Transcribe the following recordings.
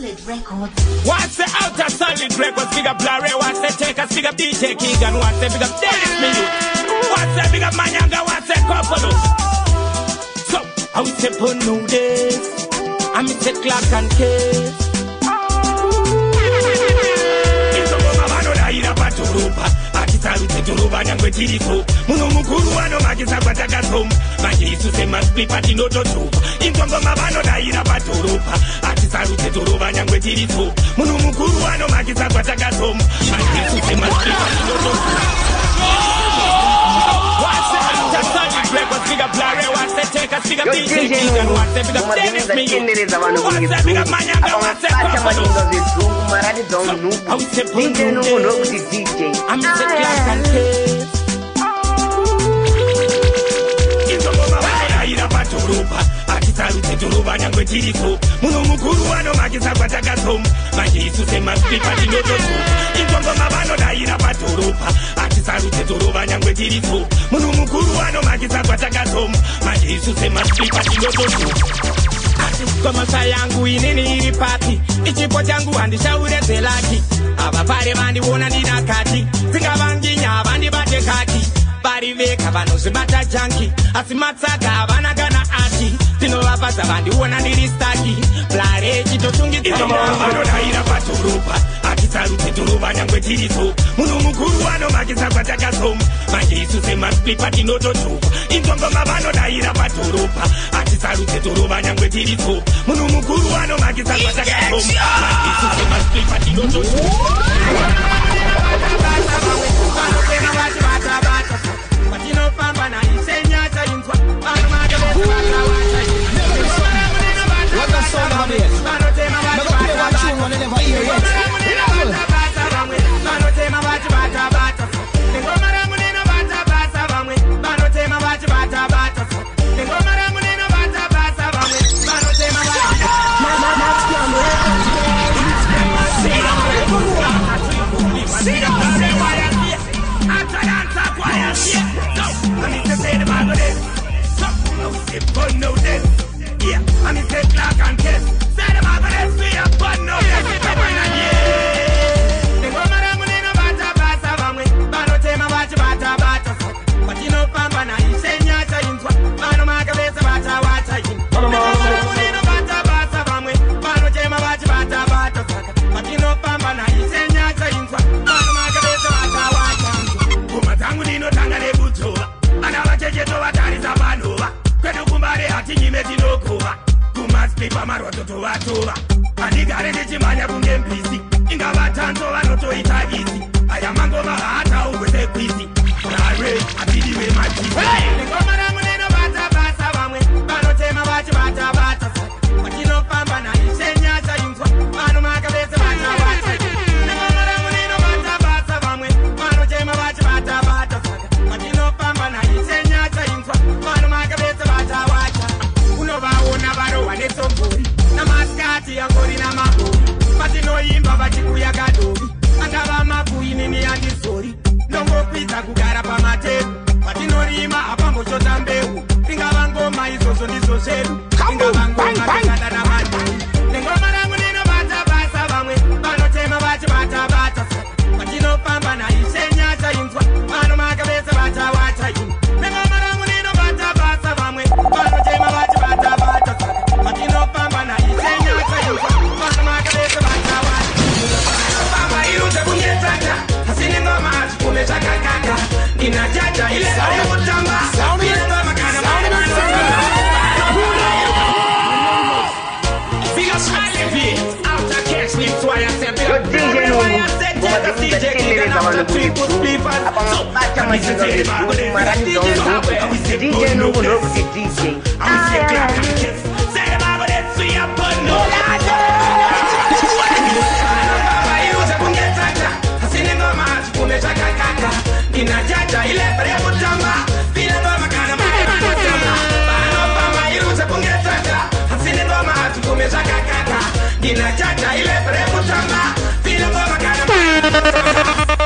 Solid Records. What's the outer Solid Records? Big up Larry, what's the Checkers? Big up DJ Keegan, what's the big up Dennis Minu? What's the big up Manyanga, what's the Kopolo? So, I will step on new days. I'm in the Clark and Case. Into Mama, I eat a paturupa. Akitaru Turuba, and with Tirifu. Munumukuru, and Magisa Patakatum. Magisu, they must be Patino to two. Into Mama, I eat a paturupa. Akitaru Turuba, and with Tirifu. Munumukuru, and Magisa Patakatum. Magisu, they must be Patino to two. What's the outer Solid Records? Big up Larry, what's the Checkers? Big up DJ Keegan, what's the big up Dennis Minu? What's the big up Manyanga, what's the Kopolo? I'm in the Clark and Case. Into Mama, I eat a paturupa. Akitaru Turuba, and with Tirifu. Munumukuru, and Magisa Patakatum. Magisu, they must be Patino to two. Into Mama, I eat a paturupa. Akitaru Turuba, and with Tirifu. Munumukuru, and Magisa Patakatum. Magisu, they must be Patino to two. Kama sayangu inini party ichipo changu andishaure zelaki abapare bandi wona nina kati zingabanginya abandi bate kaki bari veka vanozi bata janki asimatsaka vana kana ati tinovapasa bandi wona ndiri staki blare chitochungidza vanodaira paturupa akitaru turuba nyangwe tirifu munumukuru anomagisa kwatakasom manje isuse masplipa tinototupa ingongoma vanodaira paturupa akitaru turuba nyangwe tirifu munumukuru anomagisa kwatakasom manje isuse masplipa tinototupa Patinofamba na isenya chainzwa Manumaga wetu wakawacha What the song of it? Never play one tune one, never hear it. Yeah, I'm in the Clark and Case. Say the Margaret, we are fun no death. Come on and yeah. The woman I'm in a bata basa vamwe. Bano tema bachi bata bata. But you know pamba na isenya cha inzwa. Bano magabeza bata wacha yin. The woman I'm in a bata basa vamwe. Bano tema bachi bata bata. But you know pamba na isenya cha inzwa. Bano magabeza bata wacha yin. Kumatangu nino tanga lebutoa. Ana wachecheto watari za banova. Kwetu kumbare hati nyimeti nokuwa Kumasplipa maroto watuwa Adigare nichimanya kunge mpisi Inga watanto wanotoita isi Ayamangoma hata uweze kwisi Nare, abidiwe majisi Ngoma na muneno bata basa wamwe Bano tema wachi bata bata Wakino pamba na isenya cha inzwa Bano makabese bata bata Ngoma na muneno bata basa wamwe Bano tema wachi bata bata Wakino pamba na isenya cha inzwa Bano makabese bata bata Unovaona varo vanesomvuri namaskati yangori namaburi patinoimba vachikuya gadovi angava mabui nini yandizori ndongokwidza kugara pamateru patinorima apambochota mbeu ringava ngoma izvozvo ndizvo zvedu ringava ngoma kuganda navanhai nengoma rangu ninobata basa vamwe vanotema vachibata bata patinofamba naisenya chainzwa vano makavese vachawacha ino nengoma rangu ninobata basa vamwe vanotema vachibata bata patinofamba naisenya chainzwa vano makavese vachawacha pamba iruze kunyetsaka asine ngoma azvikume zvakakaka ndinajaja ile ayekutamba ile ngoma kana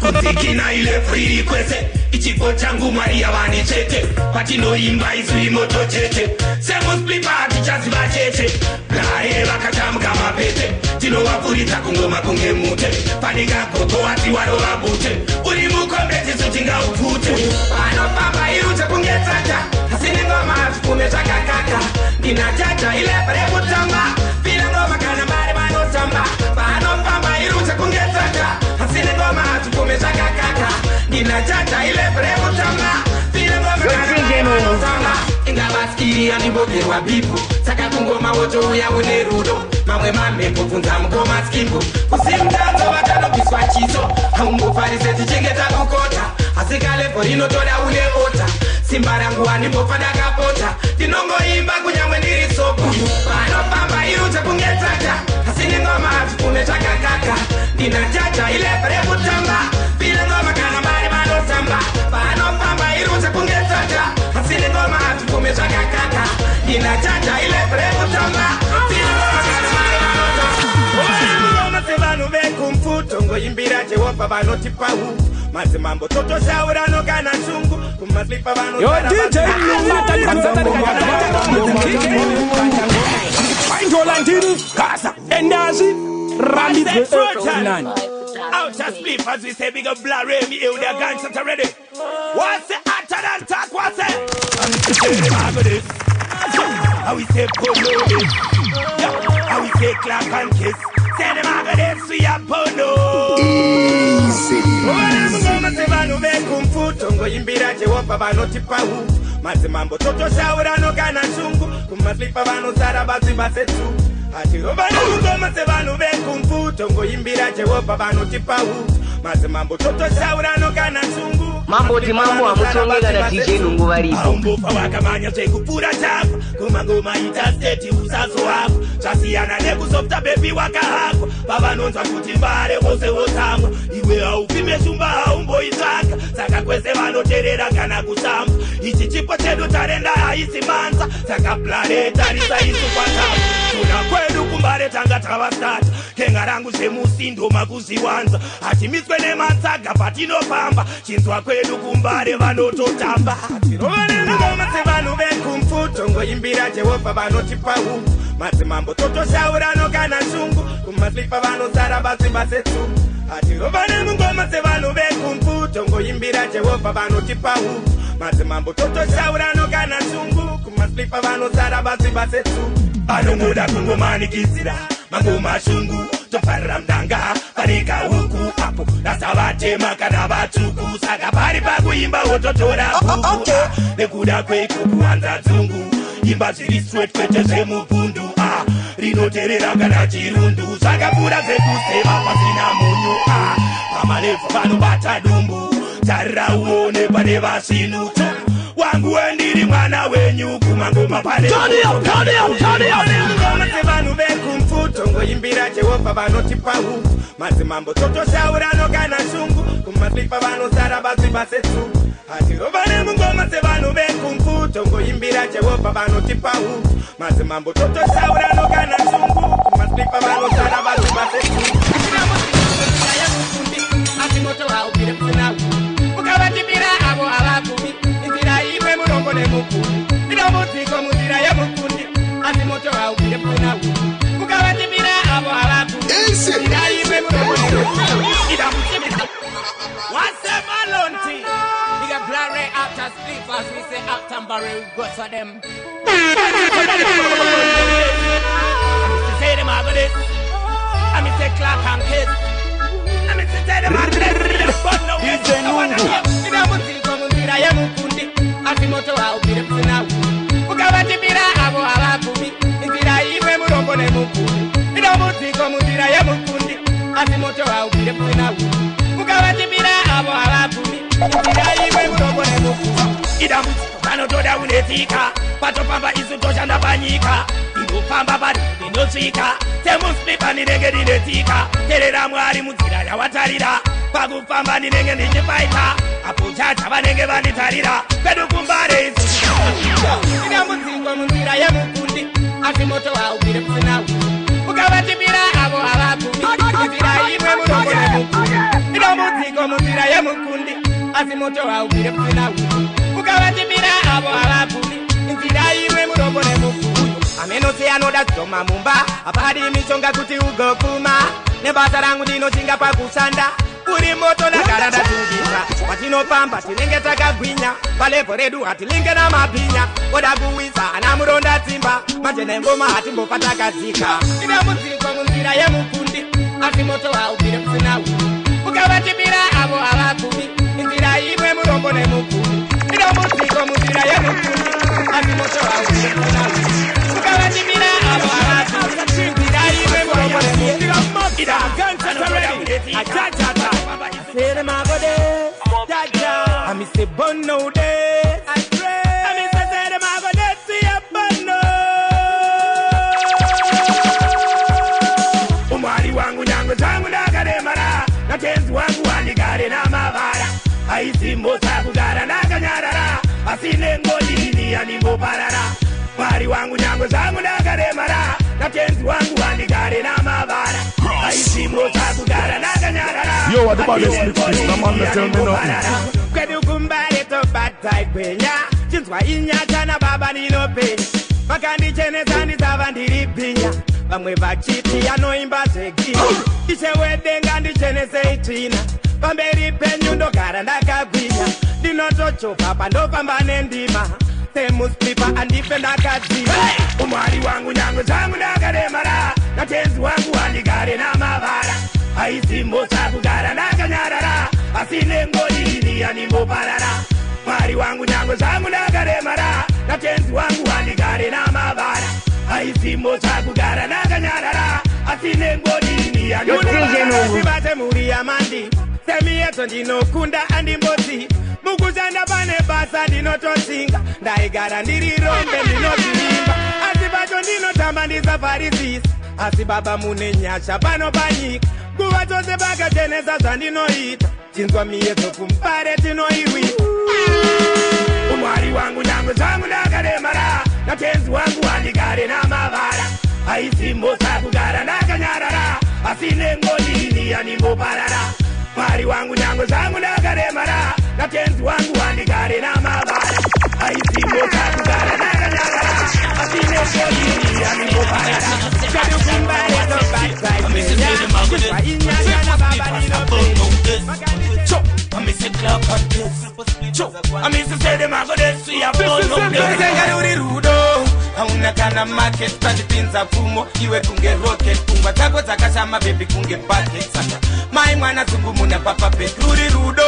Kutikina ile free kwese ichipo changu Maria vani chete patinoimba izwi moto chete semo splipa tichaziva chete blae vakatamka mapete Tinowapfuridza kungoma kunge mute Panika gogo wati warova bute Uri mukombetiso tingaupfute Panofamba irute kunge tsata Asine ngoma zvikume zvakakaka Ndina jaja ilepere kutamba Vile ngoma kana mari vanotamba Panofamba irute kunge tsata Asine ngoma zvikume zvakakaka Ndina jaja ilepere kutamba Vile ngoma kana mari vanotamba Ingavaskiri andibogerwa bipu Saka kungoma woto uya une rudo Mamwe mamhepo bvunza mukoma skipu Kusimdanzo vatanobviswa chiso Haumbofarise tichengeta kukota Asi kalepo rinotoda une ota Simba rangu handimbofa ndakapota Ndinongoimba kunyangwe ndiri sopo Panofamba irute kunge tsata Asine ngoma zvikume zvakakaka Ndina jaja ilepere kutamba Vile ngoma kana mari vanotamba Panofamba irute kunge tsata Asine ngoma zvikume zvakakaka Ndina jaja ilepere kutamba Vile ngoma kana mari vanotamba Ngoma sevanhu vekumfuto Ngoimbira Jehovha vanoti pahu Madzimambo totoshaura nokana shungu Kumaslipa vano Yo DJ Kasa Endazi Randy Out of sleep as we say big up Blare me ear with their gunshots already. What's the hotter than talk? What's it? How we say polo this? How we say clap and kiss? Say them I got this we are polo. Easy. Ngoma sevanu vekumfuto ngoimbira Jehovha vanoti pahu Madzimambo totoshaura nokana shungu Kumaslipa vanosara baziba setu Atirobana ngoma sevanu vekumfuto ngoimbira Jehovha vanoti pahu Madzimambo totoshaura nokana shungu Mambo timambo amutonga na DJ Nungu varipo Aumbofa wakamanya sekupura chafa Kumangoma ita state usazo wako Chasiyana nekusopta bebi waka hako Pavanonza kuti mbare wose wotangwa Iwe haupime shumba haumboitsvaka Saka kwese vanoterera kana kusamba Ichi chipo chedu tarenda haisi manza Saka Blare tarisa isu kwatanga Tuna kwedu kumbare tanga tavastata Kenga rangu semusindo makuziwanza Hatimiswe nematsaga patinopamba Chinzwa kwedu kumbare vanototamba Tirovane ngoma sevanhu vekumfuto Ngoimbira Jehovha vanoti pahu Madzimambo totoshaura nokana shungu Kumaslipa vanosara basimba setu Atirovane ngoma sevanhu vekumfuto Ngoimbira Jehovha vanoti pahu Madzimambo totoshaura nokana shungu Kumaslipa vanosara basimba setu Anomuda kungomanikizira Mangoma shungu Tofarira mdanga Panika huku Apo Nasavatema kana vatuku Saka pari pakuimba wototora buku Nekuda kweko kuwanza dzungu Imba zviri straight kwete zvemupundu Rinoterera kana chirundu Saka pura zekuseva pasina munyu Pamarefu vanobata dumbu Tarira uone pane vasinu Wangu wendiri mwana wenyu Kumangoma pane Ngoma sevanhu vekumfuto Ngoimbira Jehovha vanoti pahu Madzimambo totoshaura nokana shungu Kumaslipa vanosara baziba setu Atirovane ngoma sevanhu vekumfuto Ngoimbira Jehovha vanoti pahu Madzimambo totoshaura nokana shungu Kumaslipa vanosara baziba setu Atimoto haupire kunawu Ukavatibira avo havakumi Inzira imwe murongo nemukuni Inomuziko munzira yemukundi Atimoto haupire kunawu Ukavatibira avo havakumi Inzira imwe murongo nemukuni What's up Malonti? We got Blare after sleep as we say after Barry good for them I say them I got this I say Clark and Kiss DJ Nungu Inamuziko munzira yemukundi Atimoto haupire kunawu Ukavatibira avo havakumi Inzira imwe murongo nemukuni Inamuziko munzira yemukundi Atimoto haupire kunawu Ukavatibira avo havakumi Inzira imwe murongo nemukuni Idamuziko vanotoda unetika Patopamba isu toshanda panyika Inofamba pari inosvika Semuslipa ndinenge ndinetika Terera Mwari munzira yawatarira Pakufamba ndinenge ndichifaita Apo chacha vanenge vanditarira Kwedu kumbare isu Inamuziko munzira yemukundi Atimoto haupire kunawu Ukavatibira avo havakumi Inzira imwe murongo nemukuni Inamuziko munzira yemukundi Atimoto haupire kunawu Ukavatibira avo havakumi Inzira imwe murongo nemukuni Ameno se vanoda zoma mumba apadi mishonga kuti ugopfuma nebasa rangu ndinochinga pakushanda uri moto ndagara ndatungisa patinofamba tinenge takagwinya palepo redu hatilinge namabhinya oda kuwisa ana muronda dzimba manje nengoma hatimbofa takadzika ine mudziko munzira yemukundi asi moto haubvire kusina huni ukavatibira avo havakumi inzira imwe murombo nemukumi ine mudziko munzira yemukundi asi moto haubvire kusina huni ukavatibira avo havakumi inzira imwe murombo nemukumi Say my body, Jaja. I miss a bun no day. I pray. I miss a say my body, see a bun no. Umari wangu nyangu zangu nakade mara. Na tenzi wangu wanigare na mavara. Aisi mosa kugara na kanyarara. Asine ngolini ya nimbo parara. Umari wangu nyangu zangu nakade mara. Na tenzi wangu wanigare na mavara. Aisi mosa kugara na kanyarara. Yo, what about this mix? I'm on the tell me nothing. Kwedu kumbale to batai kwenya. Chinzwa inyata na baba nino penya. Makandi chene zandi zavandiri pinya. Vamwe vachiti yanoimba zegina. Ishe wedenga ndi chene seitina. Pamberi penyu ndogara ndakagwinya. Ndinotochoka pandofamba nendima. Semuslipa andipe ndakadzima. Umwari wangu nyango zangu ndakaremara. Na tenzi wangu wandigare na mavara. Aisi mosa kugara na kanyarara. Asine ngolini ya nimbo parara. Mwari wangu nyango zangu ndakaremara. Na tenzi wangu wandigare na mavara. Aisi mosa kugara na kanyarara. Asine ngolini ya nimbo parara. Sibate muri ya mandi. Semi yeto ndinokunda andimbozi. Mukuzanda pane basa ndinotosinga. Ndaigara ndiri rombe ndinotirimba. Asibacho ndinotamba ndisafarisisa. Asi baba mune nyasha pano panyika. Kuva chose bakatenesa zvandinoita. Chinzwa miyezo kumpare tinoiwita. Umwari wangu nyango zangu ndakaremara. Na tenzi wangu wandigare na mavara. Aisi mosa kugara ndakanyarara. Asine ngolini ya nimbo parara. Mwari wangu nyango zangu ndakaremara. Na tenzi wangu wandigare na mavara. Aisi mosa kugara ndakanyarara. Asine ngolini ya nimbo parara. Kadu kumbare to backside. I miss a club on this. I miss a say them I go there see a phone no day. Hauna kana market kandi pinza fumo iwe kunge rocket kumba tako takashama baby kunge party sasa mai mwana zungu muna papa petruri rudo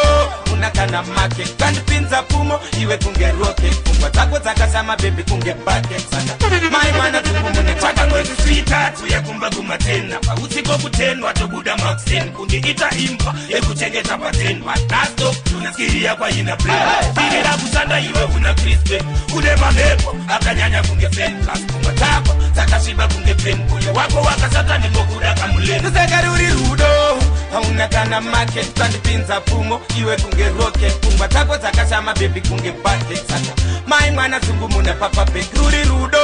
una kana market kandi pinza fumo iwe kunge rocket kumba tako takashama baby kunge party sasa mai mwana zungu muna chaka mwezi sweetheart ya kumba kumatena usiko kutenwa tobuda maxen kunge ita imba ekuchengeta patenwa nasto tunasikia kwa ina play siri la kusanda iwe una crispy ule manepo akanyanya kunge class kumatapa takashiba kunge pen kuyo wako wakasata nimokuda kamuleni tusekaruri rudo hauna kana market kandi pinza fumo iwe kunge rocket kumba tako takashama baby kunge party sasa mai mwana zungu muna papa petruri rudo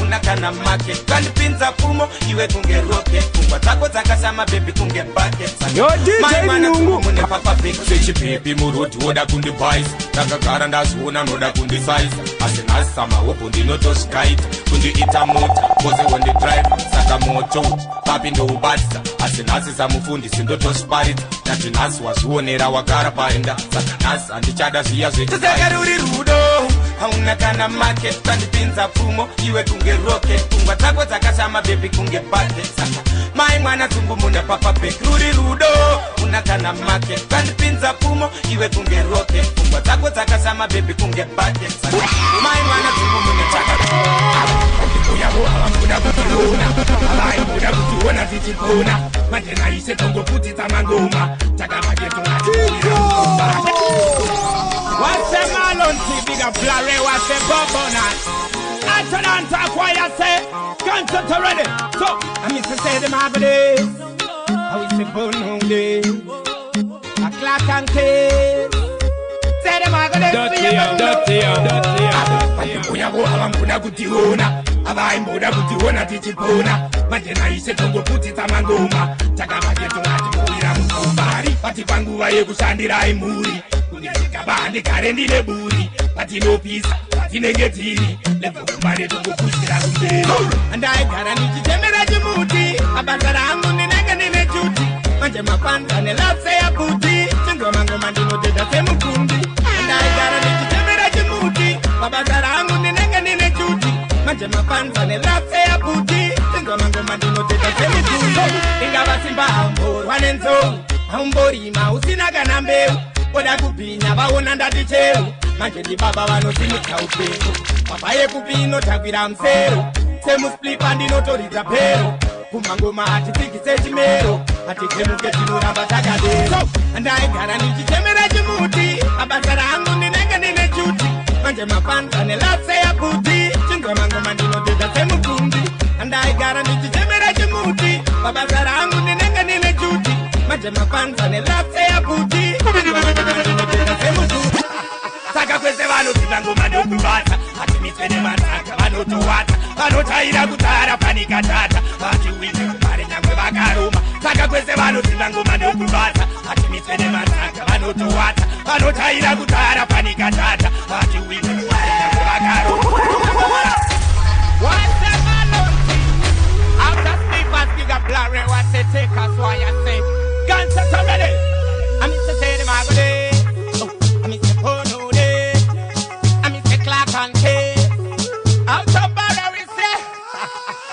una kana market kandi pinza fumo iwe kunge rocket kumba tako takashama baby kunge party sasa mai mwana zungu muna papa petruri baby muroti woda kundi vice takagara ndazviona noda kundi size asina sama wopo ndinotoshikaita kundi ita mota koze wonde drive saka moto papi ndoubatisa asinasi samufundi sindotoshiparidza nati nhasi wazvionera wagara paenda saka nhasi handichada zviya zvetusekaruri rudo hauna kana market kandipinza pfumo iwe kunge rocket pfungwa dzako dzakashama bebi kunge party saka mai mwana zungu muna papa pekruri rudo una kana market kandipinza pfumo iwe kunge rocket pfungwa dzako dzakashama bebi kunge party saka mai mwana zungu muna chaka uyawo hawamuda kutiona alai muda kutiona tichipona matena ise tongo kuti tamangoma takamajeto ngatiira wase malonti biga flare wase coconut Atalanta choir say concert ready so I miss to say them have this how is it born on day a clock and case say them have this dirty uyawo hawamuda kutiona Avai muda kutiona tichipona matena ise tongo kuti tamangoma takamajeto ngatiira mukumbari pati panguva yekushandira imuri kundisika bandi kare ndine buri patinopisa tinenge tiri levukumbare tungukushira kumberi andaigara ndichichembera chimuti mabasa rangu ndinenge ndine chuti manje mapanza nelapse yakuti chingomangoma ndinotedza semukundi andaigara ndichichembera chimuti mabasa rangu ndinenge ndine chuti manje mapanza nelapse yakuti chingomangoma ndinotedza semukundi ingava simba haumborwa nenzou haumborima usina kana mbeu oda kupinya vaona ndati chero manje ndi baba vanosimika upengo baba yekupino takwira musero semusplipa ndinotoridza pero kumangoma atitsikise chimero atitemuke tinoramba takadero andaigara ndichichemera chimuti mabasa rangu ndinenge ndine chuti manje mapanza nelapse yakuti chingomangoma ndinotedza semukundi andaigara ndichichemera chimuti mabasa rangu ndinenge ndine chuti manje mapanza nelapse yakuti chingomangoma ndinotedza semukundi saka kwese vanoziva ngoma ndokubata hatimitswe nemataka vanotowata vanotaira kutara panikatata vachiwini mare nyangwe vakaruma saka kwese vanoziva ngoma ndokubata hatimitswe nemataka vanotowata vanotaira kutara panikatata vachiwini mare nyangwe vakaruma after sleepers bigger blurry what they take us why I say guns are ready I'm to say the magode I'm to pono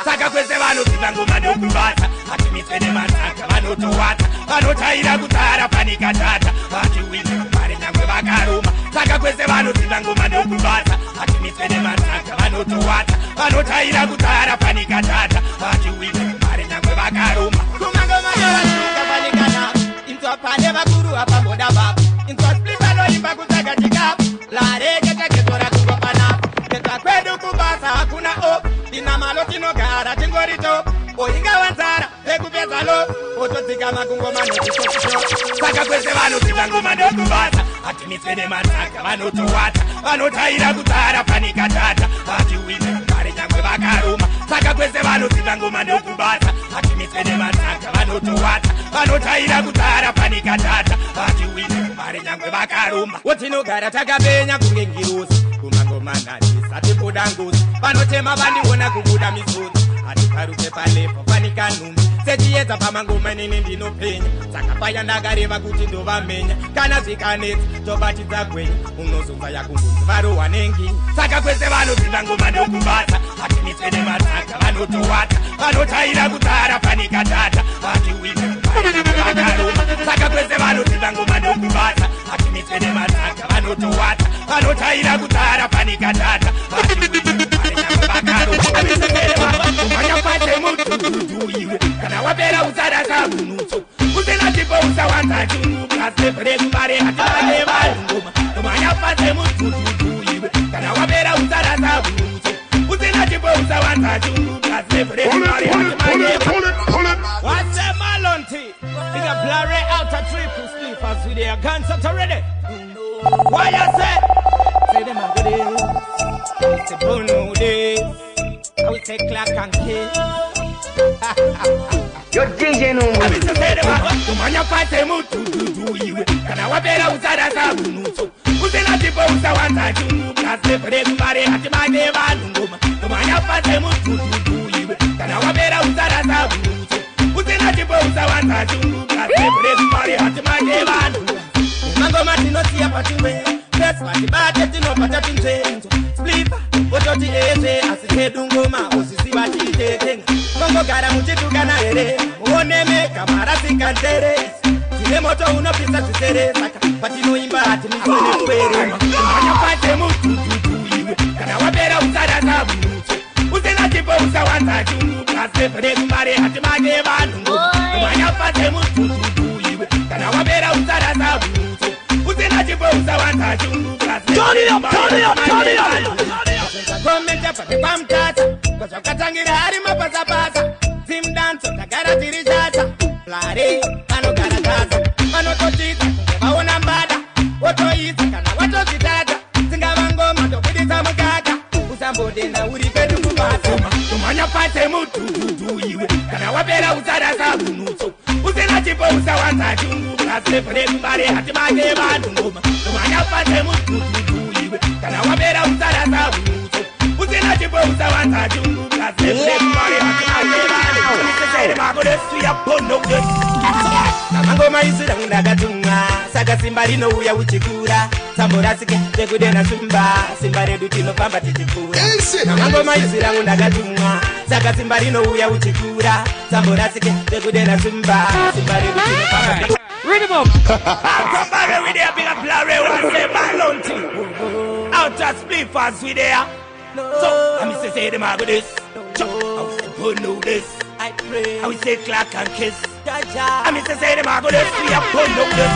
saka kwese vanoziva ngoma ndokubata hatimitswe nemataka vanotowata vanotaira kutara panikatata vachiwini mare nyangwe vakaruma saka kwese vanoziva ngoma ndokubata hatimitswe nemataka vanotowata vanotaira kutara panikatata vachiwini mare nyangwe vakaruma kumangoma yavasuka panikatata inzwa pane vakuru apamboda baba inzwa splipa noimba kutsaka chikapu lareke chakezora kungopanapo keza kwedu kubasa hakuna opu ina malo tinogara tingorito oingawanzara ekupedza lo otodzika makungoma nokutokito saka kwese vanoziva ngoma ndokubata hatimitswe nemataka vanotowata vanotaira kutara panikatata vachiwini mare nyangwe vakaruma saka kwese vanoziva ngoma ndokubata hatimitswe nemataka vanotowata vanotaira kutara panikatata vachiwini mare nyangwe vakaruma wotinogara takapenya kunge ngirusi kumangoma ndatisa timboda nguzi vanotema vandiona kubuda misodzi hatiparuke palepo panikanhumbi sechiedza pamangoma nini ndinopenya saka paya ndakareva kuti ndovamenya kana zvikanetsa tobatidza gwenya unozonza yakungunzi varohwa nenginyi saka kwese vanoziva ngoma ndokubata hatimitswe nemataka vanotowata vanotaira kutara panikatata vachiwini vakaruma saka kwese vanoziva ngoma ndokubata hatimitswe nemataka vanotowata vanotaira kutara panikatata vachiwini umanyapate mutututu iwe kana wapera usarasa munutso usina chipo usawanza chungu plaseprekubare hatimane valungoma umanyapate mutututu iwe kana wapera usarasa munutso usina chipo usawanza chungu plaseprekubare hatimane what's a malonti in a blurry out a triple sleepers with their guns at already why I say them a good it's a bono day I will take clock and kiss. Yo DJ Nungu. Umanya pate mutututu iwe kana wapera usarasa munutso usina chipo usawanza chungu plaseprekubare hatimane valungoma umanya pate mutututu iwe kana wapera usarasa munutso usina chipo usawanza chungu plaseprekubare hatimane valungoma mangoma tinosiya patiwe patibate tinopata tinzenzo splipa ototi eze asikedu ngoma usiziva tiitekenga kongogara muchitukana here muonemeka marasikanzere tine moto unopisa zvisere saka patinoimba hatimizonekwerema umanyapate mutututu iwe kana wapera usarasa munutso usina chipo usawanza chungu plaseprekubare hatimane vanhu ngoma umanyapate mutututu iwe kana wapera usarasa munutso usina chipo usawanza chungu Turn it up, turn it up, turn it up. Komenta pake pamtata kwazvakatangira ari mapasapasa timdanso tagara tiri chasa plare vanogara tasa vanototidza kunge vaona mbada wotoidza kana watozvitata dzingava ngoma tobudisa mukaka usambodenda uri pedu kubasa umanyapate mutututu iwe kana wapera usarasa munutso usina chipo usawanza chungu plaseprekubare hatimane vanhu ngoma umanyapate mutututu iwe kana wapera usarasa unyuso usina chipo usawanza chungu kasemlemari hakinazevane misesere makodesuya ponokes namangoma isira ndakatumwa saka simba rinouya uchikura sambo rasike tekudena sumba simba redu tinofamba tichikura namangoma isira ndakatumwa saka simba rinouya uchikura sambo rasike tekudena sumba simba redu tinofamba Read him up. Somebody with their big blurry one say Malonti. Out of spliffers with there. So, I miss say them I go this. I will say go know this. I pray. I will say clack and kiss. I miss say them I go this. We are go know this.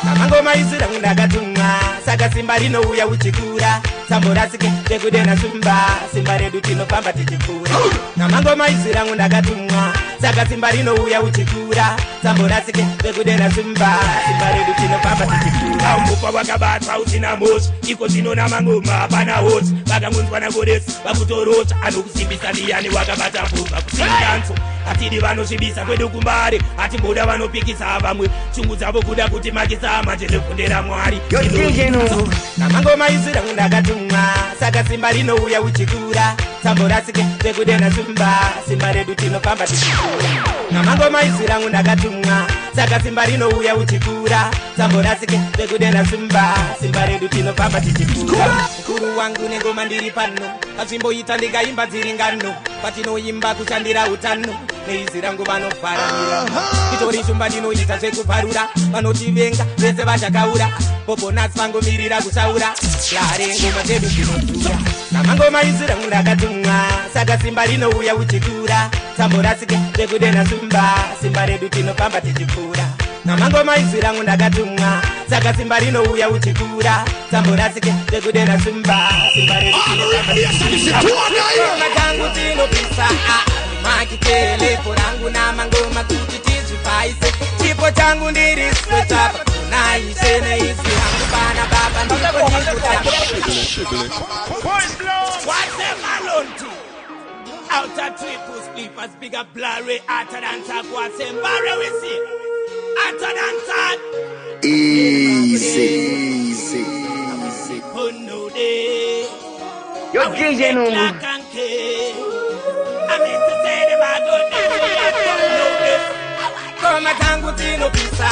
Namangoma isira ndakatumwa saka simba rinouya uchikura sambo rasike tekudena sumba simba redu tinofamba tichikura namangoma isira ndakatumwa saka simba rinouya uchikura sambo rasike tekudena sumba simba redu tinofamba tichikura mupa wakabata utina moshi iko zino namangoma hapana hosi vakangonzwa nagodesi vakutorota anokusimbisa ndiyani wakabata pfuva kusinganso atidi vanosvibisa kwedu kumbari atimboda vanopikisa vamwe chungu dzavo kuda kuti makisa manje nekundera mwari namangoma isira ndakatumwa saka simba rinouya uchikura sambo rasike tekudena sumba simba redu tinofamba tichikura namangoma isira ndakatumwa saka simba rinouya uchikura sambo rasike tekudena sumba simba redu tinofamba tichikura mukuru wangu nengoma ndiri pano pazvimboita ndikaimba dziri ngano patinoimba kuchandira utano neizira nguva vanofaramira itori shumba ndinoita zvekubvarura vanotivenga vese vachakaura pobonasi vangomirira kusaura lare ngoma dzedu dzinodhura namangoma izira ndakatumwa saka simba rinouya uchikura sambo rasike tekudena sumba simba redu tinofamba tichikura namangoma izira ndakatumwa saka simba rinouya uchikura sambo rasike tekudena sumba simba redu tinofamba tichikura tangu tinopisa makitele porangu na mangoma kuti tizvipaise chipo changu ndiri swetapa kunaise neisi hangu bana baba ndikonikutapa outer triple sleepers bigger blurry hotter than takwa sembare we see hotter than that easy oh no day Yo DJ Nungu I mean to say them I don't know this. Koma tangu tinopisa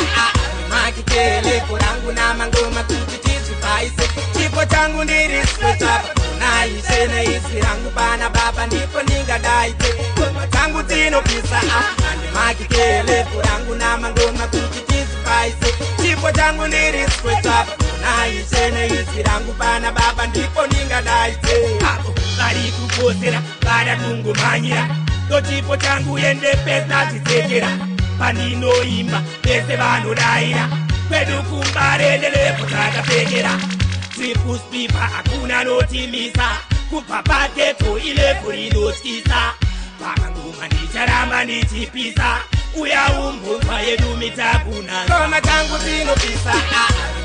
makitele porangu na mangoma kuti tizvipaise chipo changu ndiri swetapa naise neisi rangu bana baba ndipo ndingadaite koma tangu tinopisa makitele porangu na mangoma kuti tizvipaise chipo changu ndiri swetapa naise neisi rangu bana baba ndipo ndingadaite vari kukosera vada kungomhanyira tochipo changu ende pesa chisekera pandinoimba vese vanodaira kwedu kumbarendelepo takapekera tripuspipa hakuna notimisa kubva paketo ilepo rinotyisa pakangoma ndicharamba ndichipisa uya umbunzwa yedu mitakuna koma tangu tinopisa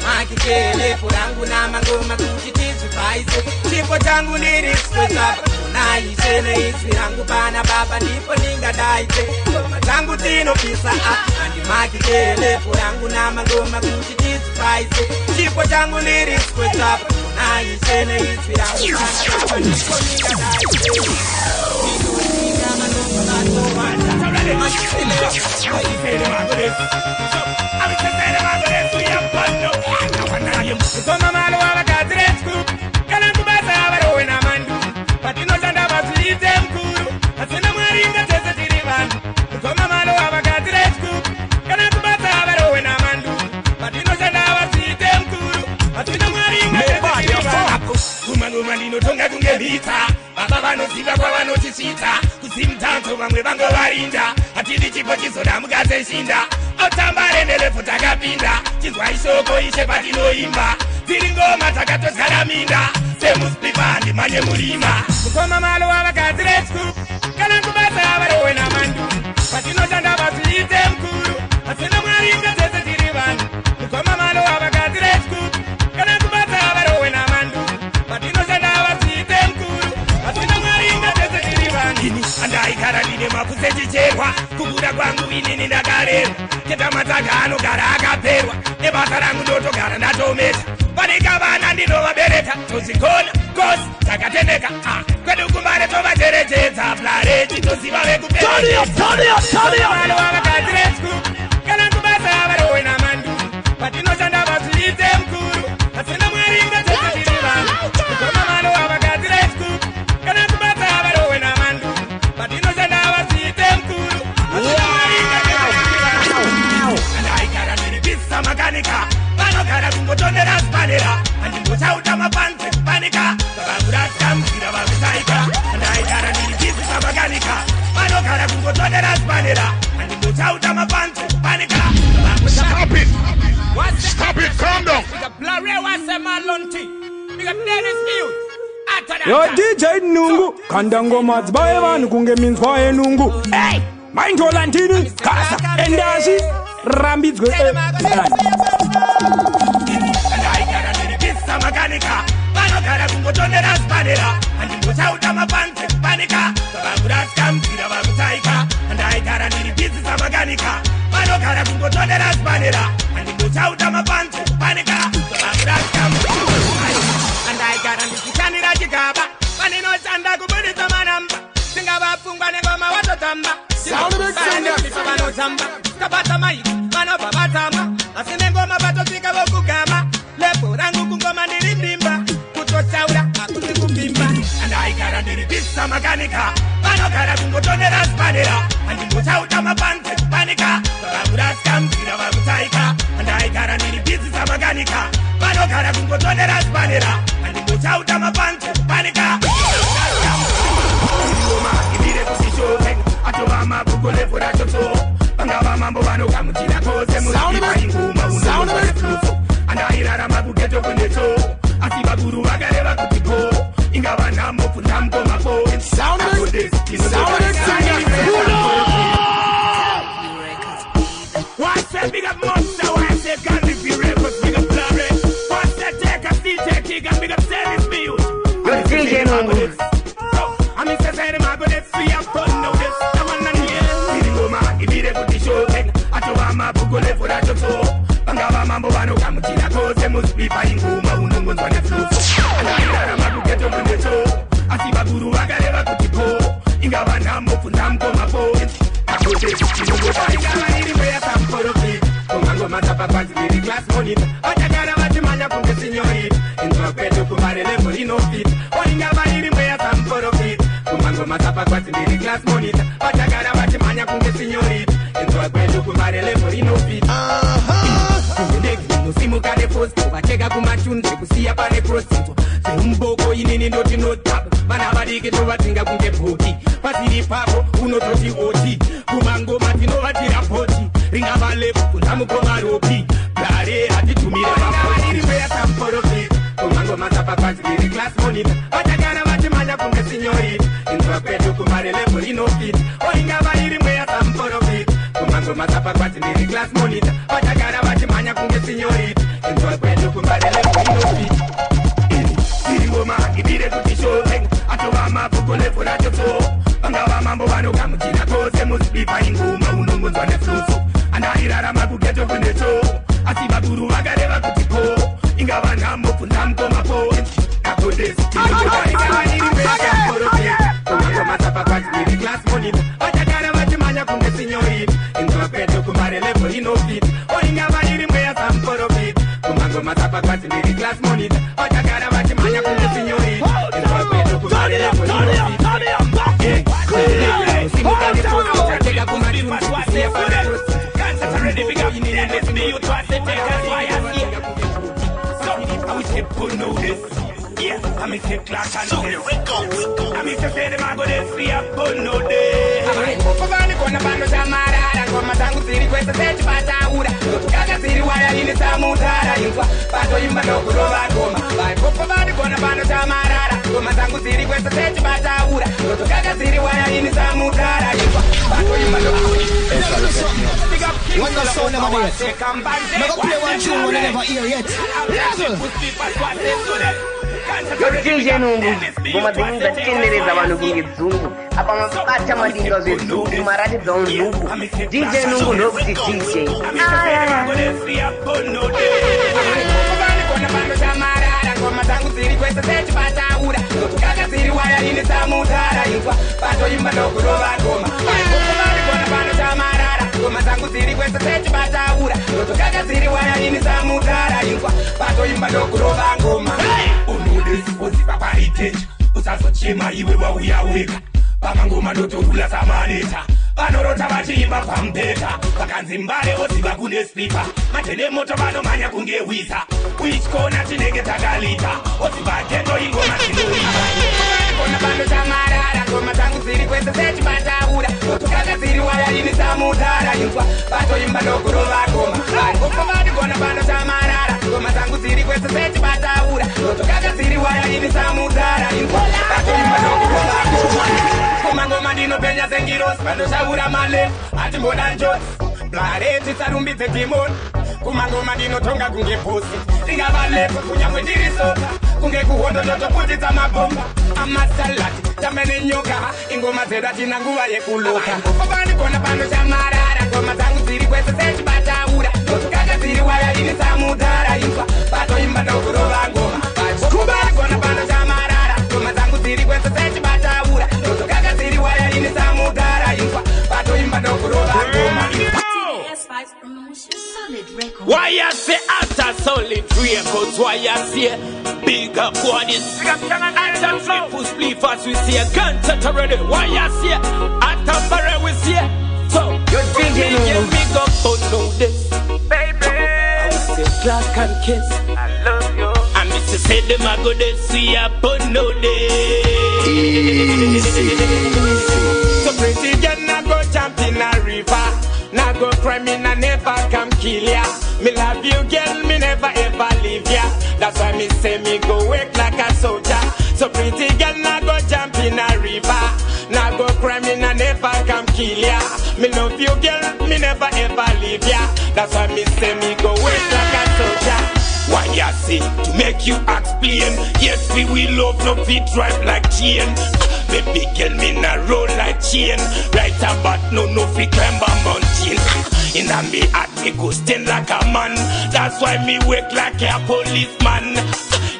makitele porangu na mangoma kuti tizvipaise chipo changu ndiri swetapa naise neisi rangu bana baba ndipo ndingadaite koma tangu tinopisa andimakitele porangu na mangoma kuti tizvipaise chipo changu ndiri swetapa naise neisi rangu bana baba ndipo ndingadaite Koma malo avakadzi rescoop kana kubasa avarowe namandu patinoshanda vazviite mkuru asina mwaringa tese tiri vanhu koma malo avakadzi rescoop kana kubasa avarowe namandu patinoshanda vazviite mkuru asina mwaringa tese tiri vanhu kumangoma ndinotonga kunge mhita baba vanoziva kwavanotisvita kusimtanzo vamwe vangovarinda hatidi chipo chizoda mukazeshinda otambarendelepo takapinda chizwa ishoko ishe patinoimba dziri ngoma takatozara minda semusplipa ndimanye murima mukoma malo avakadzi rescoop kana kubasa avarowe namandu patinoshanda vazviite mkuru asina mwaringa tese tiri vanhu mukoma malo avakadzi rescoop kana kubasa avarowe namandu patinoshanda vazviite mkuru asina mwaringa tese tiri vanhu ndaigara ndine mapfuse chicherwa kukura kwangu inini ndakarerwa keta matsaga anogara akaperwa nebasa rangu ndotogara ndatometa vanika vana ndinovabereka tozigona kosi takatendeka kwedu kumbare tovacherechedza plareti toziva vekuperekeavano vavagadziresku kana kubasa avarowe namandu patinoshanda vazviite mkuru asina mwari ngatezitiri vanhu kukoma vano vavagadziresku kana kubasa avarowe namandu patinoshanda vazviite mkuru asina mwari ngatezitiri vanhu andaigara ndiripisa makanika vanogara kungotondera zipanera handimbochauta mapanze kupanika vavakuratamukira vakutaika andaigara ndiripisa makanika vanogara kungotondera zipanera handimbochauta mapanze kupanika. Stop it! Stop it! Calm down! Yo DJ Nungu kanda ngoma dzibaye vanhu kunge minzwa yenungu. Hey! Maindola ndini kasa endazi rambidzwe andaigara ndiripisa makanika vanogara kungotondera zipanera handimbochauta mapanze kupanika vavakuratamukira vakutaika andaigara ndiripisa makanika vanogara kungotondera zipanera handimbochauta mapanze kupanika andaigara ndichishandira chigaba vaninoshanda kubudisa manamba singavapfungwa nengoma watotamba vanotamba kabata maiki vanobva vatamba asi nengoma vatosvika vokugama lepo rangu kungoma ndiri mbimba kutotaura hakusi kumbimba andaigara ndiripisa makanika vanogara kungotondera zipanera handimbochauta mapanze kupanika vavakuratamukira vakutaika andaigara ndiripisa makanika vanogara kungotondera zipanera handimbochauta mapanze kupanika ivire kusishoke atova mabugolevura toto vangava mambo vanogamuchira kose muipainguma unaefluso andairara mabugeto kuneto asi vakuru vakareva kuti po ingava nhamo kundamukomapo Big up Monster, why I say Gandhi P Records, big up Blurry. What's that take a still take kick and big up Service Mute. I'm DJ Nungu. I'm Mr. Sere Magodes, free up fun, know this. The one on the end. Sitting over, if you put the show, Atova Mabugole for that show. Bangava Mambo Vano Kamuchina Kose must be buying Guma, Unungun on the floor. And I Mabuget on the show. Asiba Guru Agareva Kutipo. Ingava Namo Fundamko Mapo. I put this, you know what I got anywhere, some for a bit. Matapa the glass money. Otagara Matimania from the seniority. Into a pet to Kumare level in no fit. Oinga Bari where some for a bit. Kumango Matapa the glass money. Otagara Matimania from the seniority. Into a pet to Kumare level in no fit. Simuka de post, Bachega Kumachun, Kusia Pane Prostitute. Umboko inini noti no tap. Manabadi get over Tinga Kunge Poti. Pasiri Papo, Uno Toti Oti. Kumango Matino Atira Poti. Ringa Vale, Kunamukoma Ropi. Blare, Atitumira, where some for a bit. Kumango Matapa the glass money. Otagara Matimana from the seniority. Into a pet to Kumare level in no fit. Oinga Bari where some for a bit. Kumango Matapa the glass money. Otagara Matimana from the seniority. Into a pet to Kumare level in no fit. Sirigoma, ibire kutisho, atova mabugole for that show. Bangava Mambo Vano Kamuchina Kose must be buying Guma, Unungun on the floor. And I hear a mabugeto on the show. Asiba Guru Agareva Kutipo. Ingava Nambo Fundamko Mapo. I put this, you know what I need for a bit. Kumango Matapa the glass money. Otagara Matimania from the seniority. Into a pet to Kumare level in no fit. Or Ingava where some for a bit. Kumango Matapa the glass money. Otagara Matimania from the seniority. Into a pet to Kumare level in no fit. I'm Mr. Clark and I'm Mr. Say the Mago de Fia Ponode. Pagani con a bando Samara, con Matangu City, questa sete pataura. Caga City, why in the Samutara, Pato Imbano, Kurova Goma. By Popavani con a bando Samara, con Matangu City, questa sete pataura. Caga City, why in the Samutara, Pato Imbano. What the sound of my Never play one tune we never hear yet. DJ Nungu, ngoma dzingi dzatendereza vanhu kungedzungu apa mabata madinga zvezungu maradi dzaunzungu DJ Nungu ndokuti DJ ngoma dzangu dziri kwese sechipataura ndotukaka dziri waya ine samutara inzwa patoimba ndokurova ngoma vaikona pano chamarara ngoma dzangu dziri kwese sechipataura ndotukaka dziri waya ine samutara inzwa patoimba ndokurova ngoma unodezipoziva pariteji usazochema iwe wauya wega pamangoma ndotorula samaneta vanorota vachiimba pamubhedha vakanzi mbare oziva kune slipa matende moto vanomhanya kunge hwisa kuityona tinenge takalita oziva gendo ingoma dzinoita kona bando chamarara ngoma dzangu dziri kwese sechipataura ndotukaka dziri waya ini samutara inzwa vatoimba ndokurova ngoma vaigona bando chamarara ngoma dzangu dziri kwese sechipataura ndotukaka dziri waya ini samutara inzwa vatoimba ndokurova ngoma kumangoma ndinopenya sengirosi vandoshaura male ati mbona njosi blareti tsarumbidze timoni kumangoma ndinotonga kunge pusi ndingavalepo kunyangwe ndiri soka kunge kuhondo ndotoputidza mabomba amasalati tamene nyoka ingoma dzedu atina nguva yekuloka ovanikona pano chamarara ngoma dzangu dziri kwese sechipataura ndotukaka dziri waya ini samutara inzwa patoimba ndokurova ngoma ovanikona pano chamarara ngoma dzangu dziri kwese sechipataura ndotukaka dziri waya ini samutara inzwa patoimba ndokurova ngoma. Why I say after solid records? Why I say big up what is after flip split as we see a gun already? Why I say after barrel we see so you me go know this baby I will say Clark and Kiss I love you and Mr. say them I go this we up know this so pretty girl now go jump in a river. Now go crime me, I never come kill ya. Me love you, girl, me never ever leave ya. That's why me say me go work like a soldier. So pretty girl, now go jump in a river. Now go crime me, I never come kill ya. Me love you, girl, me never ever leave ya. That's why me say me go work like a soldier. Why ya say to make you explain? Yes, we will love no fit drive like chain. Baby girl, me na roll like chain. Right about no fi climb a mountain. In a me heart me go stand like a man. That's why me work like a policeman.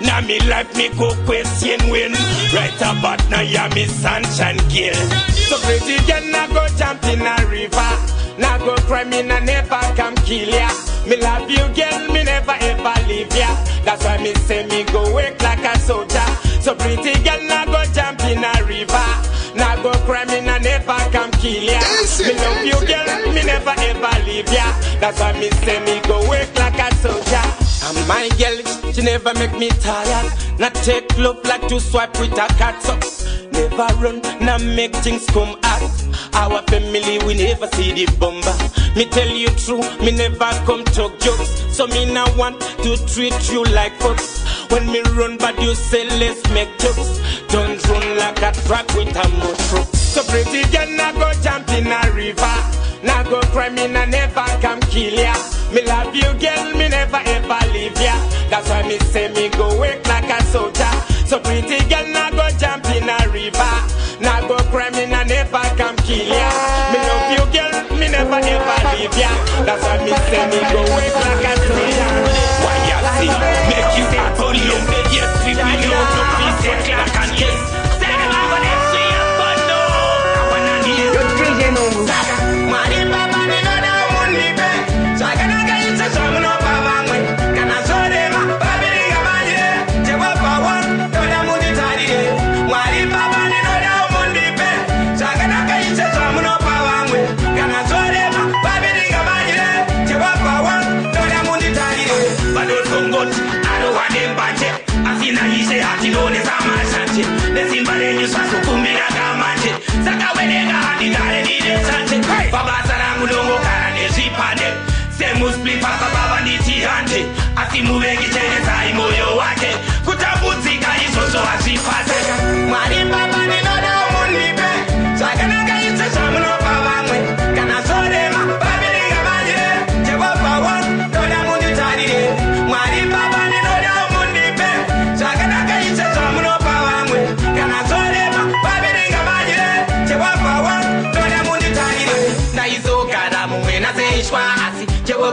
Now me life me go question when. Right about now ya me sunshine girl. So pretty girl now go jump in a river. Now go cry me na never come kill ya. Me love you girl, me never ever leave ya. That's why me say me go work like a soldier. So pretty girl now go jump in a river. Now go cry me na never come kill ya. Me love you girl, me never ever leave ya. That's why me say me go work like a soldier. And my girl, she never make me tired. Not take love like to swipe with a cat up. Never run, now make things come out. Our family, we never see the bomber. Me tell you true, me never come talk jokes. So me now want to treat you like folks. When me run, but you say let's make jokes. Don't run like a truck with a motor. So pretty girl, now go jump in a river. Now go cry me, now never come kill ya. Me love you, girl, me never ever leave ya. That's why me say me go work like a soldier. So pretty girl, now go jump in a river. Now go cry me, now never come kill ya. Me love you, girl, me never ever leave ya. That's why me say me go work like a soldier. Why ya see, make you happy, yes, we will love no peace, yes, like a kiss. Say them I'm gonna see you, but no, I wanna hear you. DJ Nungu. Mari papa ni nada mundi pe, sagana ka itse samuno papa mwe, kana sore ma babiri gamanye, jewa pawa, nada mundi tari. Mari papa ni nada mundi pe, sagana ka itse samuno papa mwe, kana sore ma babiri gamanye, jewa pawa, nada mundi tari. Bado songot, ado wade mbanje. Asina yise hati lone sama shanje. Nesimba lenyu sasu kumira gamanje. Saka wenega hadi dare nide chanje. Baba sarangu longo karane zipande. Semu split papa baba niti hande. Asimu wengi chene sai moyo wake. Kutabutika isoso asipate. Mari papa ni nada mundi pe, sagana ka itse samuno papa mwe, kana sore ma babiri gamanye, jewa pawa, nada mundi tari. Mari papa ni nada mundi pe, sagana ka itse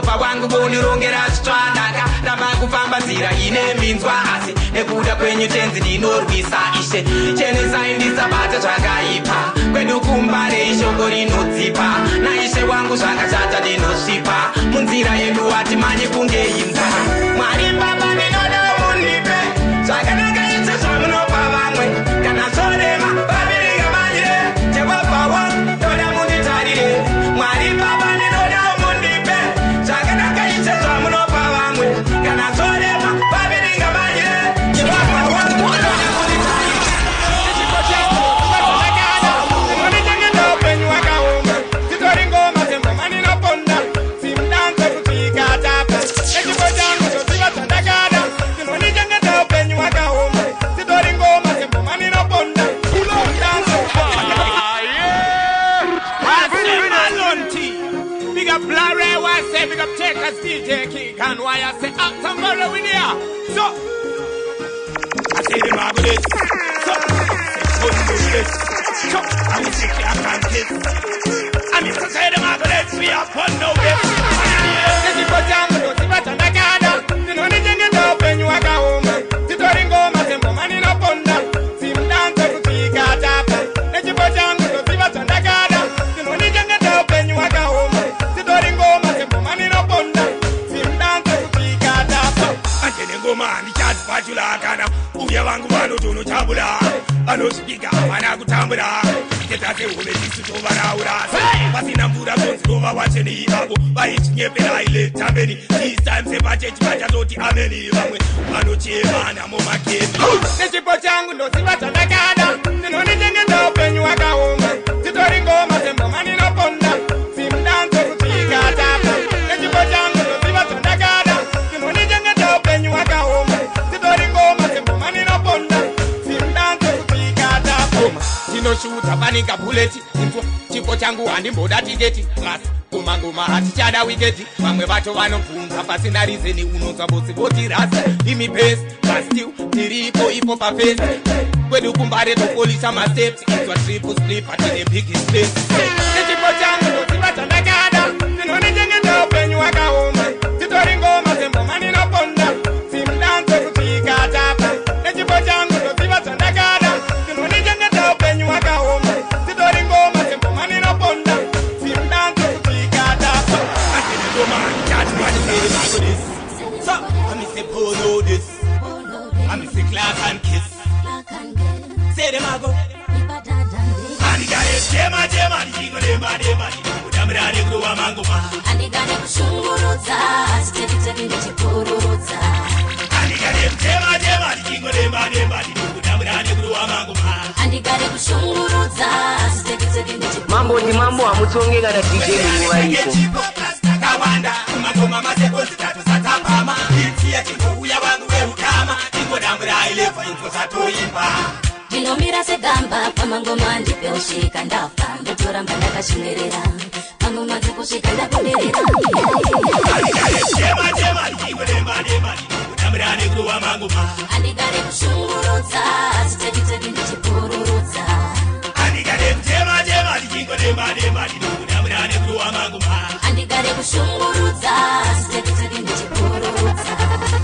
Jehovah wangu bonirongera zvitsvanaka ramba kufamba nzira ine minzwa asi nekuda kwenyu tenzi ndinorwisa ishe ndichenesai ndisabata zvakaipa kwedu kumbare ishoko rinodzipa naishe wangu zvakashata ndinosvipa munzira yedu hatimanye kunge imba Mwari Baba ndinoda mundipe zvakanaka ite zvamunopa vamwe kana zvorema vaviringa manyire Jehovah wangu ndoda munditarire Mwari Baba ndinoda mundipe zvakanaka ite zvamunopa vamwe kana zvorema vaviringa manyire Jehovah wangu ndoda munditarire ndinonitengeta upenyu hwakaoma titori ngoma dzembomani noponda simdanze kusvika tape nechipo changu choziva dzandakada ndinonitengeta upenyu hwakaoma titori ngoma dzembomani noponda simdanze Big up Larry, I say big up Checkers, DJ King, and why I say up somewhere with you. So, I say the marble is. So, I will say I can't kiss. I mean to say the marble is, we are fun no this. This is what I'm going to see what I'm going to do. Anything is open, you are going to go, Matembo, man in a ponder. Sim down to see got up. This is what I'm going to see what I'm going to do. Anything is open, you are going to Ngomani chat patula kana uya wangu vano tono chabula anosvika vana kutambura ketate ume tisu tovaraura pasina mvura zonzirova wacheni avo vaichinyepera ile tambeni this time sepachechi vachatoti ameni vamwe vanochevana mumakeni nechipo changu ndoziva zvandakada ndinonitengeta upenyu hwakaoma titori ngoma dzembomani noponda simdanzo kusvika tapa nechipo changu ndoziva zvandakada ndinonitengeta upenyu hwakaoma titori ngoma dzembomani noponda simdanzo kusvika tapa tinoshuta panika buleti inzwa chipo changu handimboda tiketi mas ngoma hatichada wiketi vamwe vacho vanobvunza pasina rizeni unonzwa botsibotsi rasa imi pesi pastiu tiripo ipo pafesi kwedu kumbare topolisa masteps inzwa triple slip atine big space nechipo changu ndoziva zvandakada ndinonitengeta upenyu hwakaoma titori ngoma dzembomani noponda simdanzo kusvika tapa nechipo changu ndoziva zvandakada ndinonitengeta upenyu hwakaoma titori ngoma dzembomani noponda simdanzo kusvika tapa atine ngoma chatwaniseeagodis so amise polo this amise clap and kiss say them ago anigare chema chema ndingo dema kudamira nekuwa mangoma anigare kushungurudza sitete ndichipururudza anigare chema ndingo dema kudamira nekuwa mangoma anigare kushungurudza sitete ndichipururudza mambo ni mambo amutonge kana DJ muwaripo kawanda magoma maseko zitatu satapama itia tinouya wangu weukama ingodambura ilefa info satoimba ndinomira segamba pamangoma ndipeushika ndafa ndotoramba ndakashingerera pangoma dzikusvika ndakuderera chema ndingodema kudambura nekuwa mangoma andigare kushungurudza sitete ndichipururudza andigare chema ndingodema kudambura nekuwa mangoma andigare kushungurudza sitete ndichipururudza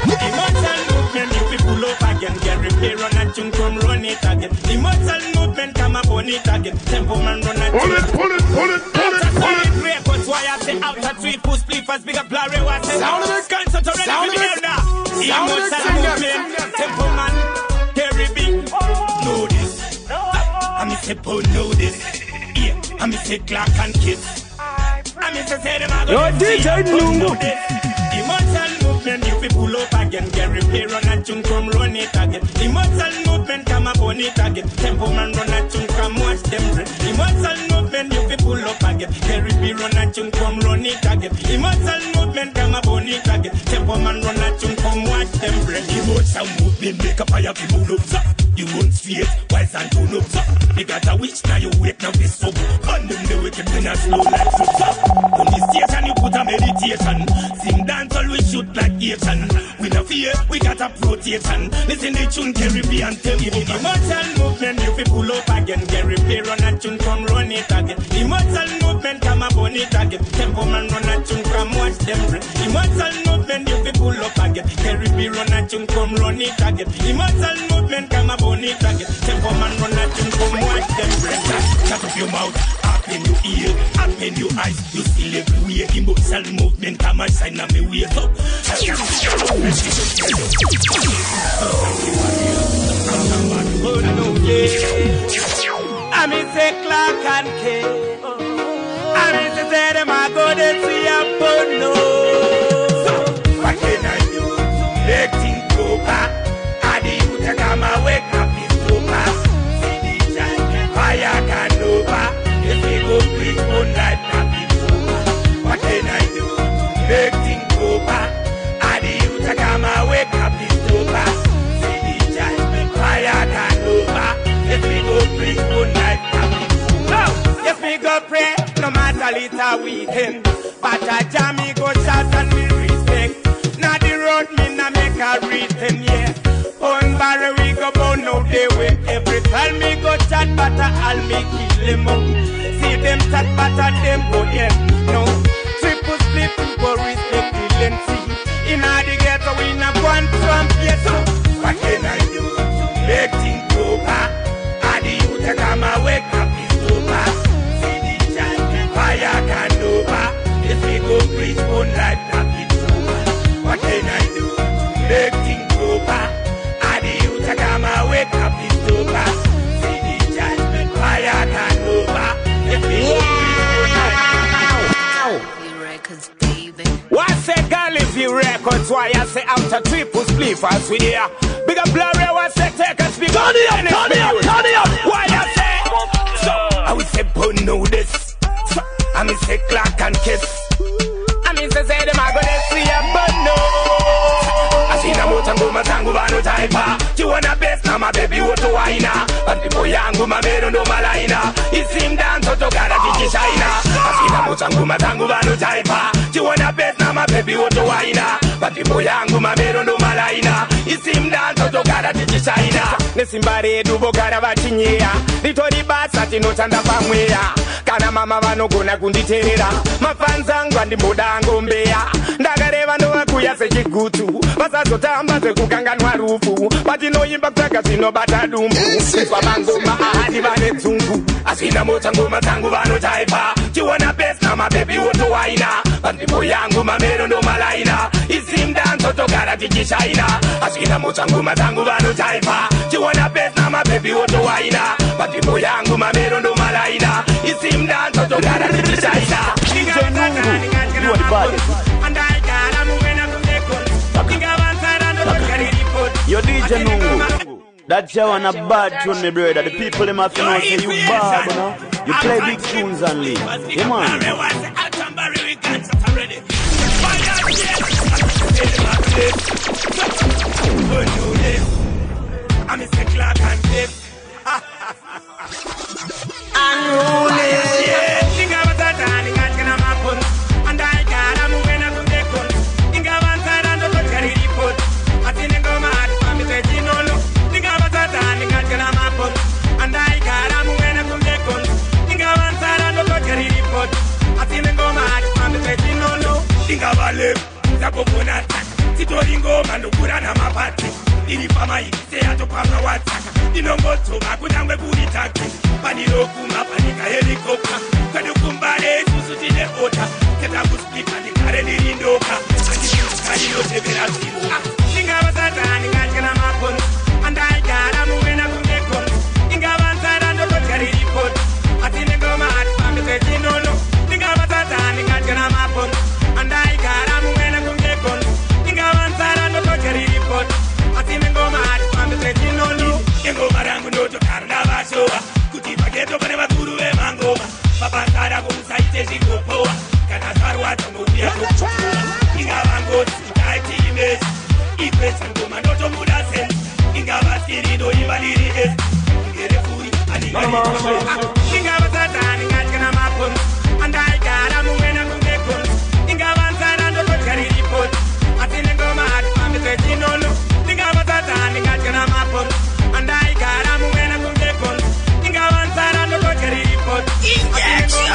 Immortal movement, if we pull up again, get repair on a tune, come run it again. Immortal movement, come up on it again. Tempo man run a tune. Pull it. Records, why I say out at three push spliffers, big up Larry, what say? Sound of it. Concert already, we now. Immortal movement, tempo man, Terry B. Know this. I'm a simple, know this. Yeah, I'm a sick clock and kiss. I'm a say them I go. DJ Nungu. Immortal movement, if we pull up again, get repair on a tune, come run it again. Immortal movement, come up on it again. Tempo man run a tune, come watch them break. Immortal movement, if we pull up again, get repair on a tune, come run it again. Immortal movement, come up on it again. Tempo man run a tune, come watch them break. Immortal movement, make a fire, people move up, sir. You won't see it, why stand to look, sir. You got a witch, now you wake, now this up. Condemn the wicked, when I slow like so, sir. On this station, you put a meditation. Sing dance, all we shoot like Asian. We no fear, we got a protection. Listen the tune, Caribbean, tell me. Immortal movement, if we pull up again, get repair on a tune, come run it again. Immortal movement, come up bone it again. Tempo man run a tune, come watch them run. Immortal movement, you fi pull up again. Carry be run a tune, come run it again. Immortal movement, come a bone it again. Tempo man run a tune, come watch them run. Shut up your mouth, open your ear, open your eyes. You still everywhere. Immortal movement, come and shine on me wake up. Oh no, yeah. I'm in the Clark and K. I'm in the dead of my God, it's a bono. So, what can I do to make things go back? I do to come away, happy to pass. See the giant fire can over. If we go quick, one life, happy to pass. What can I do to make things go back? I do to come away, happy to pass. See the giant fire can over. If we go quick, one life, happy to pass. If we go pray, no matter little weekend, but a jam me go shout and me respect. Now the road me na make a rhythm, yeah. On barrel we go bound no they way. Every time me go chat but I'll me kill them up. See them chat but them go in. No triple split go respect the lengthy. In all the ghetto we na one champion. So what can I do to make things go back? I the youth to come away happy to pass. Fire can over. If we go preach one life, happy to pass. What can I do to make things go back? I the youth to come away, happy to pass. See the judgment, fire can over. If we go preach one life. What say Gallivy Records? Why I say after triple split as we here. Big up Blurry, what say take us big up. Turn it up. Why I say? So I will say, but know this. I'm in say Clark and Kiss. I'm in say them I gonna see a but no. I see na motango matango bano taipa. You wanna best na my baby woto waina. Antipo yangu mamero no malaina. Isim dan toto gara tiki shaina. I see na motango matango bano taipa. You wanna best na my baby woto waina. Antipo yangu mamero no malaina. Isim dan toto gara tiki shaina. Nesimbare dubo gara bachinyea. Litori basa tino chanda pamwea. Kana mama vano gona kunditerera mafanzangu andimboda ngombeya ndakareva ndovakuya sechigutu vasazotamba zvekukanganwa rufu patinoimba kutaka zvinobata dumbu iswa mangoma ahadi vane dzungu asina mota ngoma dzangu vanotaipa tiona best na mabebi wotowaina panzvimbo yangu mamero ndomalaina isimdanzotogara tichishaina asina mota ngoma dzangu vanotaipa tiona best na mabebi wotowaina panzvimbo yangu mamero ndomalaina isimdanzo togara tichishaina You are the baddest. Yo DJ Nungu. That's how on a bad tune, my brother. The people in my know say you bad, you know. You play big tunes and leave. Come on. I'm Mr. Clark and Cliff. Unruly. Think about that, and I'm gonna happen. And I got a moving up to the gun. Think about that, and don't carry the foot. I think I'm going mad, I'm Mr. Gino. Think about that, and I'm gonna happen. And I got a moving up to the gun. Think about that, and don't carry the foot. I think I'm going mad, I'm Mr. Gino. Think about live, the coconut. Sitoringo, Mandukura, Namapati. Ili fama ikise atopanga wataka Inongoto makunangwe kuritaki Paniro kuma panika helikopta Kadu kumbare susuti ne ota Keta kuspika nikare nirindoka Kani yote vera simu Inga wasata ningachana mapon Andai gara muwena kumekon Inga wansara ndoko kari report Atine goma atpambe sejinono Inga wasata ningachana mapon Andai gara muwena kumekon Inga wansara ndoko kari report Ngoma atpambe sejinono Ngoma rangu noto karna vashoa Kuti paketo pane vakuru vemangoma Papantara kumusaite zvingopoa Kana zvarwa tonouya tochukua Ingava ngoti itaiti imesi Ipesa ngoma noto muda sensi Ingava siri ndoiva liri esi Ngere furi Ingava satani ngatkana mapon Andai gara muwena kungekon Ingava nsara noto kari report Atine ngoma atpambe sejinono Ingava satani ngatkana mapon Andai gara muwena kungekon Ingava nsara noto kari report Injection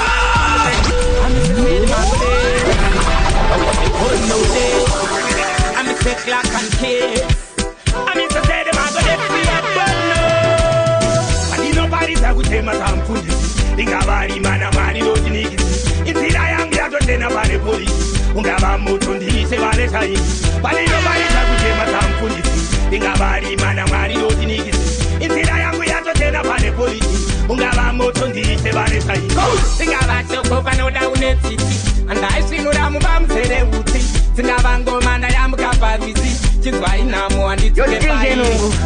ingabarimana mwari lotinigisi inzira yangu yatotena pane polisi ungava moto ndiise vane saini paninobarisa kuchema samfundisi ingabarimana mwari lotinigisi inzira yangu yatotena pane polisi ungava moto ndiise vane saini singava shoko panoda unetsiti andaisvinura mumba muzere uti singava ngomanda yamukaparwisi chinzwa inamo handitikepai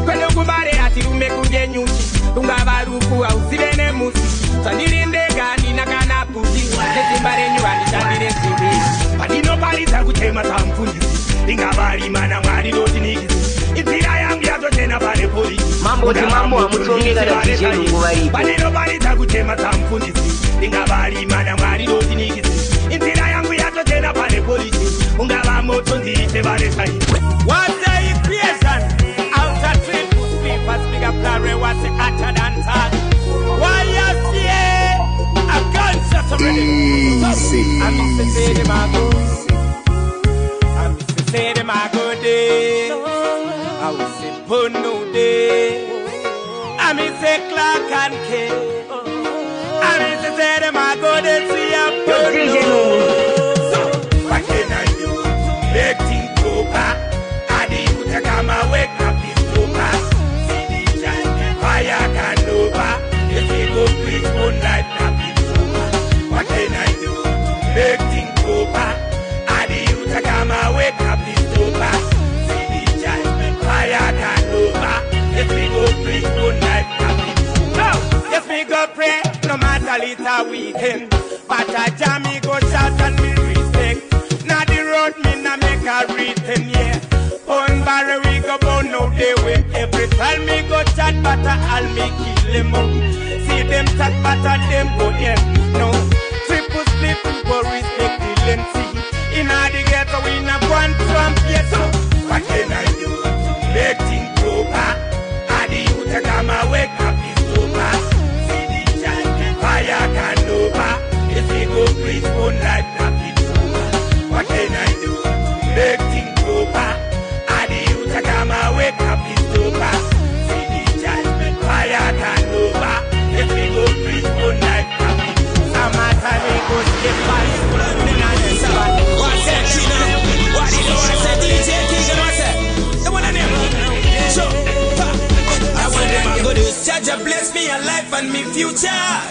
kwenokubare atirume kunge nyuchi ungava rufu hauzive nemusi zvandirindega handina kana puti nesimba renyu handishandire zivi pandinoparisa kuchema samfundisi ingavarimana mwari lotinigisi inzira yangu yatotena pane polisi mambo hamutsongeka na DJ Nungu varipo pandinoparisa kuchema samfundisi ingavarimana mwari lotinigisi inzira yangu yatotena pane polisi ungava moto ndiise vane saini What the creation? Outer trip, people speak up the what's the hotter than that? Why you see a gunshot already? I'm Mr. Say my good. I'm Mr. Say my good day. I will say Bono day. I'm Mr. Clark and K. I'm Mr. Say my good day. See a Bono. So what can I do? Make things go back. Kama wake up in sober, see the giant fire can over. If we go please one life up in sober, what can I do? Make things go back. Adi uta kama wake up in sober, see the giant fire can over. If we go please one life up in sober. Yes, me go pray, no matter little weekend. But I jam me go shout and me respect. Now the road me na make a written, yeah. On barre we go burn no day with every time me go chat butter I'll me kill them up. See them chat butter them go in. No triple split people respect the lengthy. In all the ghetto we na one from yet. So what can I do? Make things go back. Adi uta kama wake up is sober. See the giant fire can over. If we go please one life not in sober. What can I do? Make things go back. Kama wake up in sober, see the judgment fire can over. If we go please one night, some time we go skip by. What's that, Chino? What do you know? I said DJ King, what's that? The one of them. So, I want them to go to Jaja bless me a life and me future.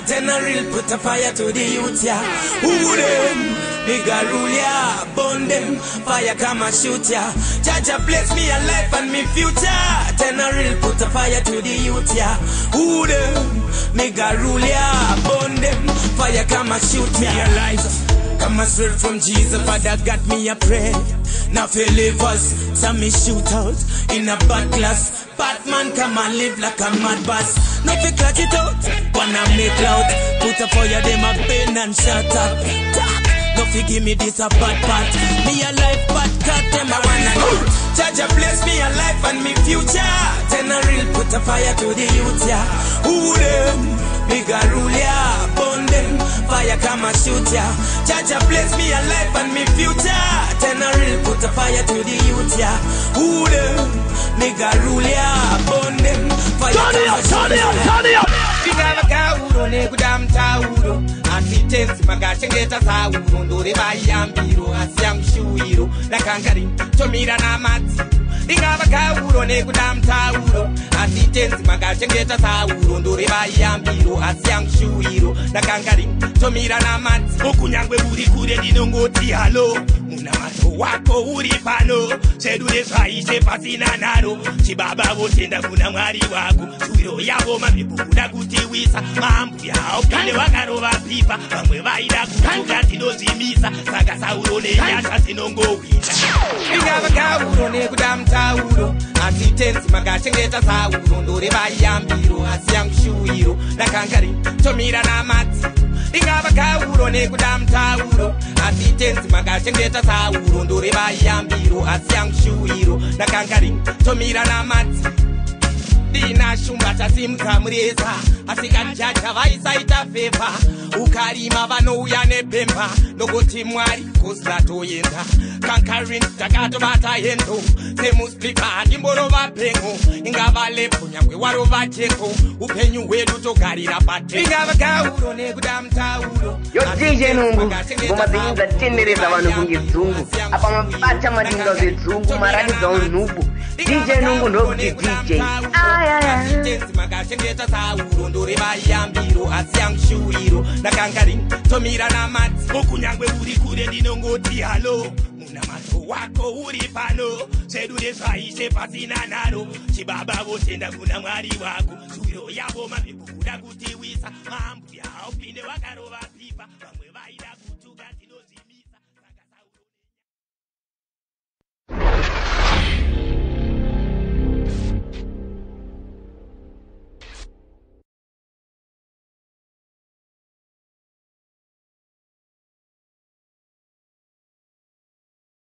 Then I real put a fire to the youth, yeah. Who them? Bigger rule, yeah, burn them, fire come and shoot, yeah. Jaja bless me a life and me future. Then I real put a fire to the youth, yeah. Who them? Bigger rule, yeah, burn them, fire come and shoot, yeah. Me life, come and straight from Jesus, Father got me a prayer. Now feel live us, some me shoot out in a bad class. Batman come and live like a mad boss. No fi clutch it out, wanna make loud. Put a fire, them a bend and shut up. No fi give me this a bad part. Me a life bad cat, them a wanna go. Jaja bless me a life and me future. Then I real put a fire to the youth, yeah. Who them? Bigger rule, yeah. Burn them, fire come and shoot, yeah. Jaja bless me a life and me future. Then I real put a fire to the youth, yeah. Who them? Bigger rule, yeah. Burn them, fire come and shoot, yeah. Turn it up. Uro nekudam tauro asitensi magashengeta sauro ndore bayambiro asiyangushuiro nakangari tomira namati ingava kauro nekudam tauro asitensi magashengeta sauro ndore bayambiro asiyangushuiro nakangari tomira namati okunyangwe uri kure ndinongoti halo munamato wako uri pano sedure zvaishe pasina naro chibaba votenda kuna mwari wako shuviro yavo mamebuda kuti wisa mambu yao pinde vakarova pipa vamwe vaida kutuka tinozimisa saka sauro nenyasha tinongowina ingava kauro nekudam tauro asitensi magashengeta sauro ndore bayambiro asiyangushuiro nakangari tomira namati ingava kauro nekudam tauro asitensi magashengeta sauro ndore bayambiro asiyangushuiro nakangari tomira namati dina shumba tasimka mureza asikanjaja vaisaita fepa ukarima vanouya nepemba ndokuti mwari kusatoenda kankarin takatovata hendo semusplika ndimborova pengo ingava lepo nyangwe warova teko upenyu hwedu togarira pate ingava gauro nekuda mutauro yo DJ Nungu ngoma dzinyi dzatendereza vanhu kungedzungu apa mabata madinga vedzungu maratidza unubu DJ Nungu ndokuti DJ tenzi makachengeta sauro ndoreva yambiro asi yangushuviro nakangari tomira namadzi okunyangwe uri kure ndinongoti halo munamato wako uri pano zvedu nezvaishe pasina naro chibaba votenda kuna mwari wako shuviro yavo mabhibu kuda kuti wisa mambo yaupinde wakarova pipa vamwe vaida